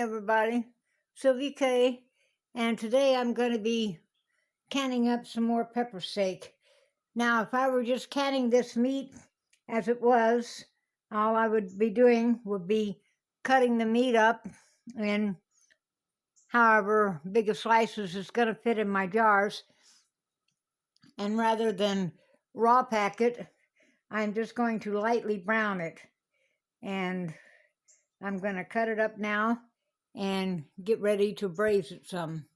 everybody. Sylvia K. And today I'm going to be canning up some more pepper steak. Now, if I were just canning this meat as it was, all I would be doing would be cutting the meat up in however big of slices is going to fit in my jars. And rather than raw pack it, I'm just going to lightly brown it. And I'm going to cut it up now and get ready to braise it some.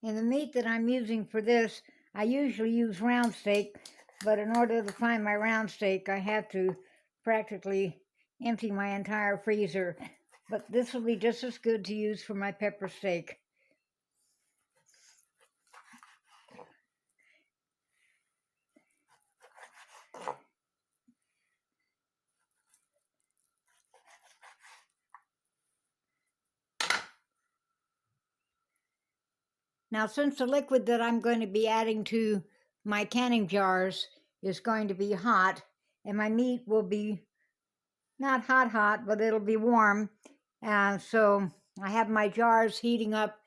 And the meat that I'm using for this, I usually use round steak, but in order to find my round steak, I have to practically empty my entire freezer. But this will be just as good to use for my pepper steak. Now, since the liquid that I'm going to be adding to my canning jars is going to be hot, and my meat will be not hot, but it'll be warm. So I have my jars heating up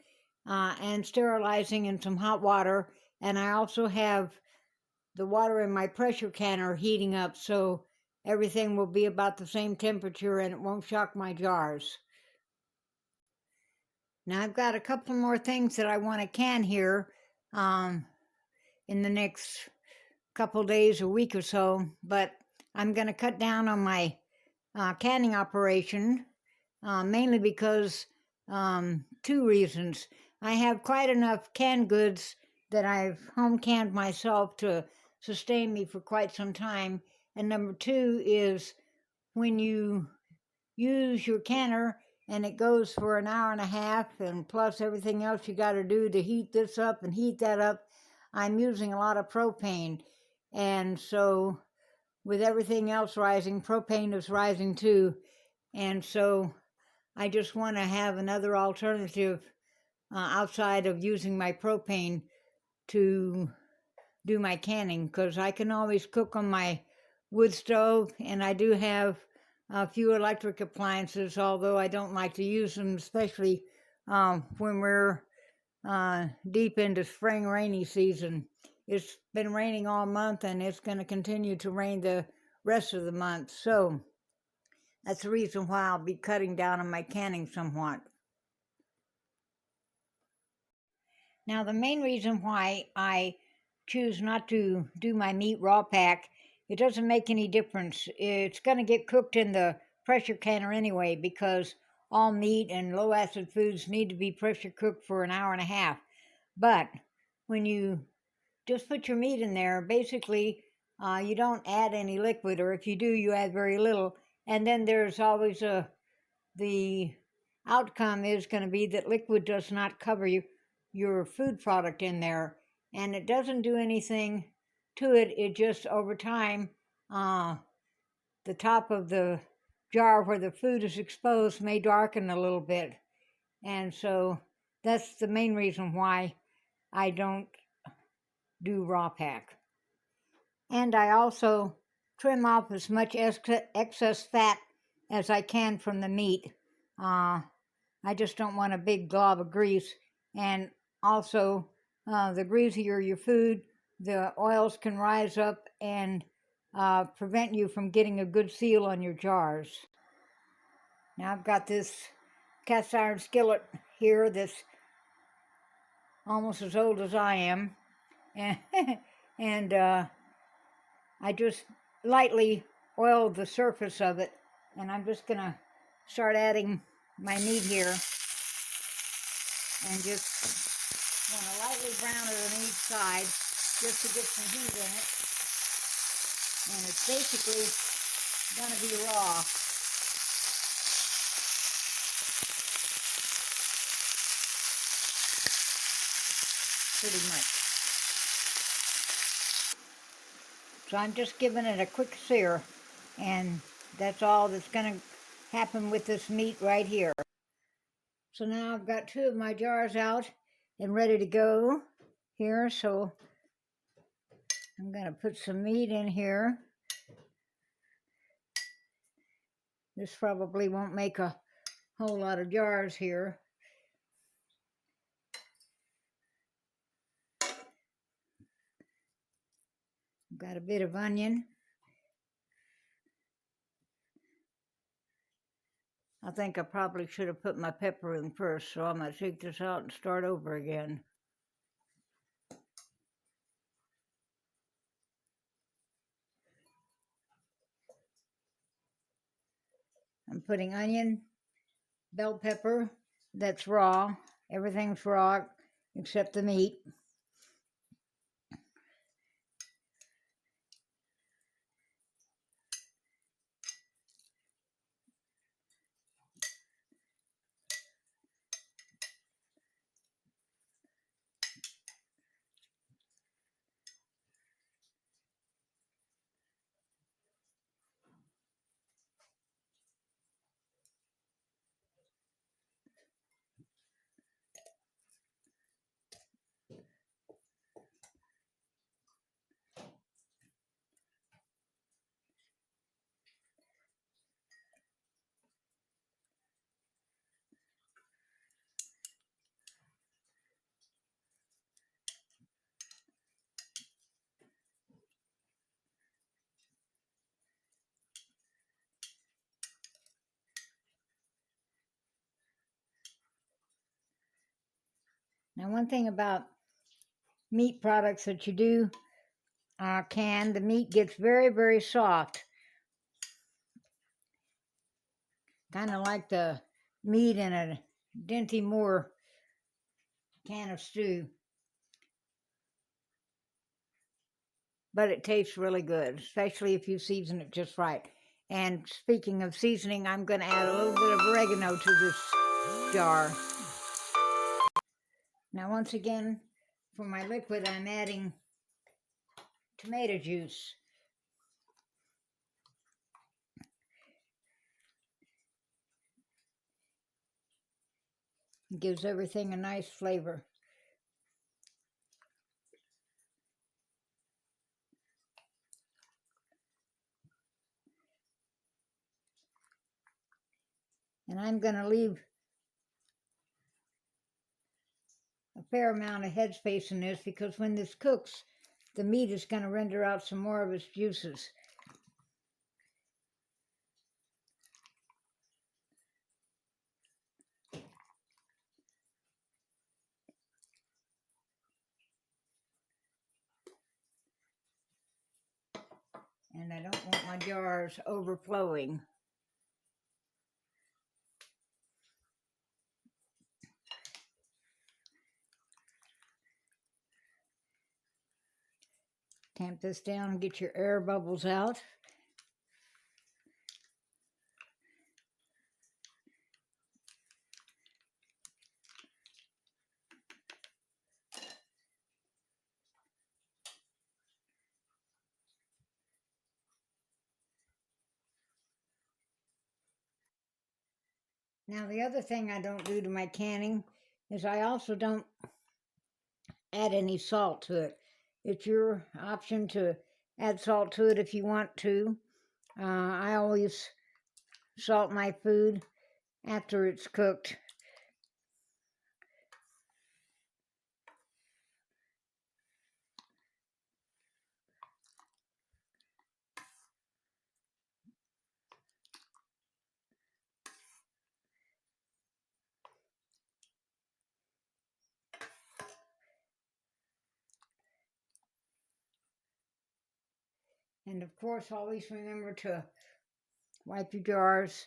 and sterilizing in some hot water. And I also have the water in my pressure canner heating up, so everything will be about the same temperature and it won't shock my jars. Now I've got a couple more things that I want to can here in the next couple days or week or so, but I'm going to cut down on my canning operation, mainly because two reasons. I have quite enough canned goods that I've home canned myself to sustain me for quite some time. And number two is when you use your canner and it goes for an hour and a half, and plus everything else you got to do to heat this up and heat that up, I'm using a lot of propane. And so with everything else rising, propane is rising too. And so I just want to have another alternative outside of using my propane to do my canning, because I can always cook on my wood stove, and I do have a few electric appliances, although I don't like to use them, especially when we're deep into spring rainy season. It's been raining all month, and it's going to continue to rain the rest of the month. So that's the reason why I'll be cutting down on my canning somewhat. Now, the main reason why I choose not to do my meat raw pack, it doesn't make any difference. It's going to get cooked in the pressure canner anyway, because all meat and low acid foods need to be pressure cooked for an hour and a half. But when you just put your meat in there, basically you don't add any liquid, or if you do, you add very little. And then there's always the outcome is going to be that liquid does not cover your food product in there, and it doesn't do anything to it. It just, over time, the top of the jar where the food is exposed may darken a little bit. And so that's the main reason why I don't do raw pack. And I also trim off as much excess fat as I can from the meat. I just don't want a big glob of grease. And also, the greasier your food, the oils can rise up and prevent you from getting a good seal on your jars. Now I've got this cast iron skillet here that's almost as old as I am. And I just lightly oiled the surface of it. And I'm just going to start adding my meat here. And just want to lightly brown it on each side just to get some heat in it. And it's basically going to be raw. Pretty much. So I'm just giving it a quick sear, and that's all that's going to happen with this meat right here. So now I've got two of my jars out and ready to go here. So I'm going to put some meat in here. This probably won't make a whole lot of jars here. Got a bit of onion. I think I probably should have put my pepper in first, so I'm going to take this out and start over again. I'm putting onion, bell pepper, that's raw. Everything's raw except the meat. Now, one thing about meat products that you do can, the meat gets very, very soft. Kind of like the meat in a Dinty Moore can of stew. But it tastes really good, especially if you season it just right. And speaking of seasoning, I'm going to add a little bit of oregano to this jar. Now, once again, for my liquid, I'm adding tomato juice. It gives everything a nice flavor. And I'm going to leave a fair amount of headspace in this because when this cooks, the meat is going to render out some more of its juices. And I don't want my jars overflowing. Tamp this down and get your air bubbles out. Now, the other thing I don't do to my canning is I also don't add any salt to it. It's your option to add salt to it if you want to. I always salt my food after it's cooked. And of course, always remember to wipe your jars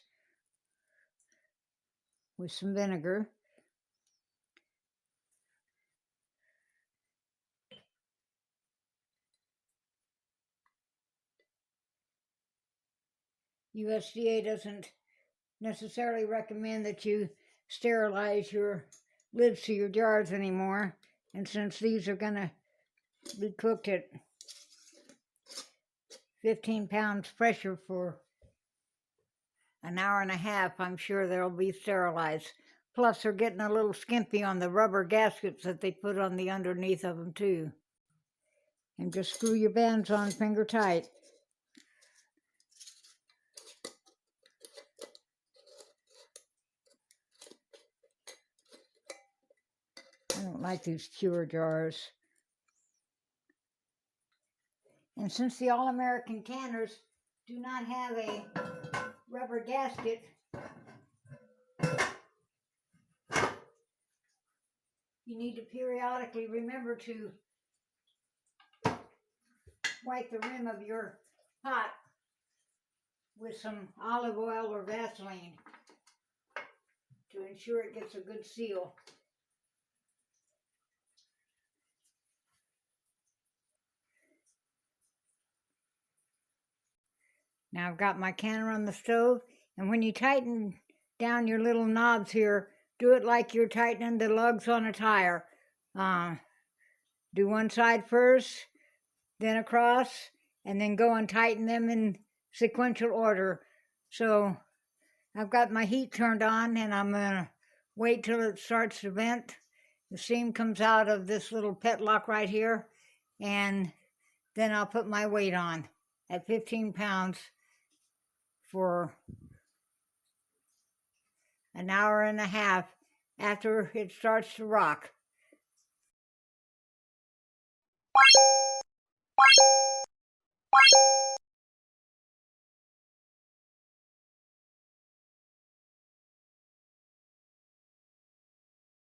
with some vinegar. USDA doesn't necessarily recommend that you sterilize your lids to your jars anymore. And since these are going to be cooked at 15 pounds pressure for an hour and a half, I'm sure they'll be sterilized. Plus, they're getting a little skimpy on the rubber gaskets that they put on the underneath of them, too. And just screw your bands on finger tight. don't like these cure jars. And since the All-American canners do not have a rubber gasket, you need to periodically remember to wipe the rim of your pot with some olive oil or Vaseline to ensure it gets a good seal. Now I've got my canner on the stove, and when you tighten down your little knobs here, do it like you're tightening the lugs on a tire. Do one side first, then across, and then go and tighten them in sequential order. So I've got my heat turned on, and I'm gonna wait till it starts to vent. The steam comes out of this little pet lock right here, and then I'll put my weight on at 15 pounds for an hour and a half after it starts to rock.